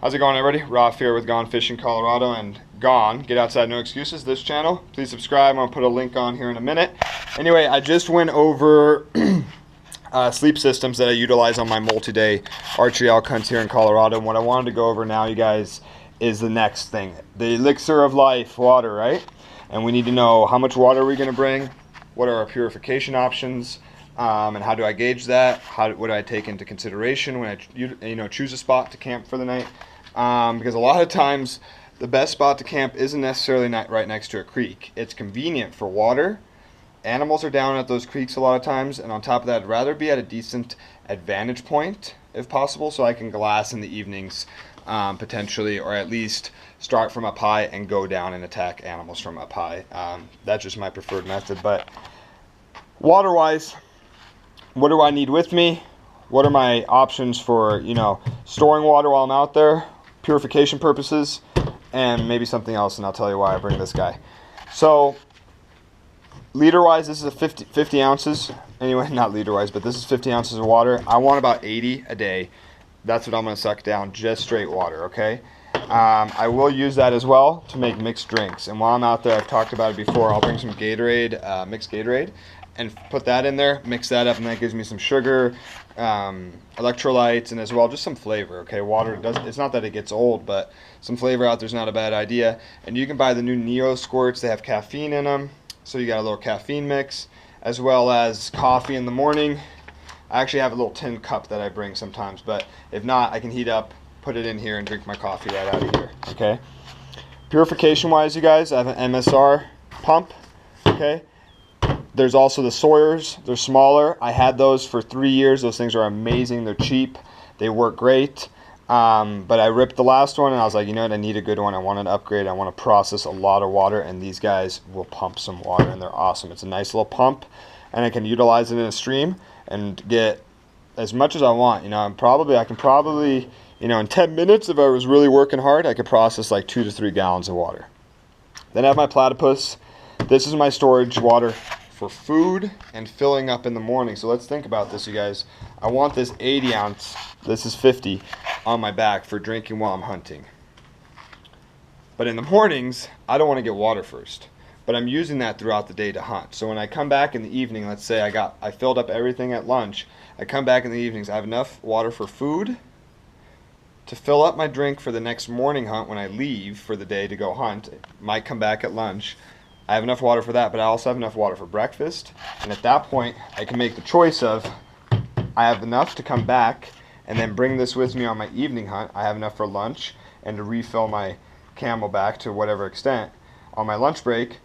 How's it going, everybody? Roth here with Gone Fishing Colorado and Gone Get Outside No Excuses, this channel. Please subscribe. I'm going to put a link on here in a minute. Anyway, I just went over sleep systems that I utilize on my multi-day archery elk hunts here in Colorado. And what I wanted to go over now, you guys, is the next thing. The elixir of life, water, right? And we need to know how much water are we going to bring, what are our purification options, and how do I gauge that? What do I take into consideration when I choose a spot to camp for the night? Because a lot of times the best spot to camp isn't necessarily right next to a creek. It's convenient for water. Animals are down at those creeks a lot of times, and on top of that, I'd rather be at a decent advantage point if possible, so I can glass in the evenings potentially, or at least start from up high and go down and attack animals from up high. That's just my preferred method. But water-wise, what do I need with me? What are my options for, storing water while I'm out there, purification purposes, and maybe something else, and I'll tell you why I bring this guy. So, liter-wise, this is a 50 ounces. Anyway, not liter-wise, but this is 50 ounces of water. I want about 80 a day. That's what I'm going to suck down, just straight water, okay? I will use that as well to make mixed drinks. And while I'm out there, I've talked about it before, I'll bring some Gatorade, mixed Gatorade, and put that in there, mix that up, and that gives me some sugar, electrolytes, and as well just some flavor. Okay, water it's not that it gets old, but some flavor out there's not a bad idea. And you can buy the new Neo squirts. They have caffeine in them, so you got a little caffeine mix, as well as coffee in the morning. I actually have a little tin cup that I bring sometimes, but if not, I can heat up, put it in here, and drink my coffee right out of here. Okay, purification wise, you guys, I have an MSR pump. Okay, there's also the Sawyers. They're smaller. I had those for 3 years. Those things are amazing. They're cheap. They work great. But I ripped the last one, and I was like, you know what? I need a good one. I want an upgrade. I want to process a lot of water, and these guys will pump some water, and they're awesome. It's a nice little pump, and I can utilize it in a stream and get as much as I want. I can probably, in 10 minutes, if I was really working hard, I could process like 2 to 3 gallons of water. Then I have my platypus. This is my storage water for food and filling up in the morning. So let's think about this, you guys. I want this 80 ounce, this is 50, on my back for drinking while I'm hunting. But in the mornings, I don't want to get water first. But I'm using that throughout the day to hunt. So when I come back in the evening, let's say I filled up everything at lunch, I come back in the evenings, I have enough water for food to fill up my drink for the next morning hunt when I leave for the day to go hunt. Might come back at lunch. I have enough water for that, but I also have enough water for breakfast. And at that point, I can make the choice of, I have enough to come back and then bring this with me on my evening hunt. I have enough for lunch and to refill my camelback to whatever extent on my lunch break.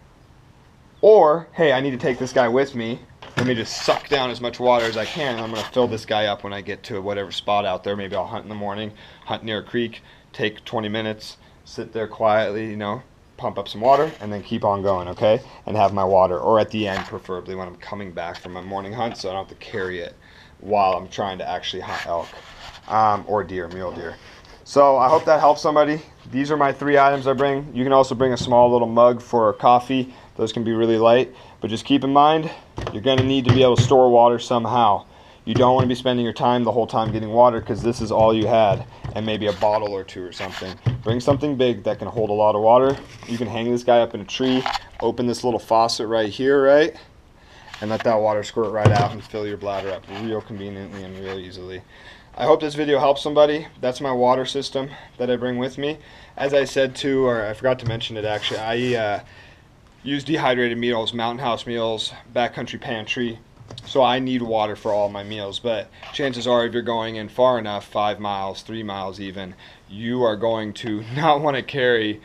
Or, hey, I need to take this guy with me. Let me just suck down as much water as I can, and I'm going to fill this guy up when I get to whatever spot out there. Maybe I'll hunt in the morning, hunt near a creek, take 20 minutes, sit there quietly, pump up some water, and then keep on going, okay? And have my water, or at the end, preferably when I'm coming back from my morning hunt, so I don't have to carry it while I'm trying to actually hunt elk, or deer, mule deer. So I hope that helps somebody. These are my 3 items I bring. You can also bring a small little mug for coffee. Those can be really light, but just keep in mind, you're going to need to be able to store water somehow. You don't want to be spending your time the whole time getting water, because this is all you had, and maybe a bottle or 2 or something. Bring something big that can hold a lot of water. You can hang this guy up in a tree, open this little faucet right here, right? And let that water squirt right out and fill your bladder up real conveniently and real easily. I hope this video helps somebody. That's my water system that I bring with me. As I said too, or I forgot to mention it actually, I use dehydrated meals, Mountain House meals, backcountry pantry. So I need water for all my meals, but chances are if you're going in far enough, 5 miles, 3 miles even, you are going to not want to carry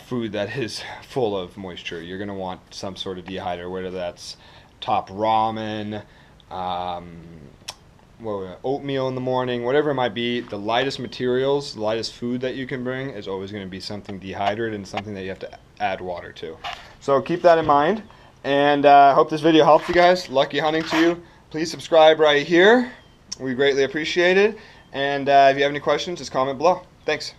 food that is full of moisture. You're going to want some sort of dehydrator, whether that's top ramen, oatmeal in the morning, whatever it might be. The lightest materials, the lightest food that you can bring is always going to be something dehydrated and something that you have to add water to. So keep that in mind. And I hope this video helped you guys. Lucky hunting to you. Please subscribe right here. We greatly appreciate it. And if you have any questions, just comment below. Thanks.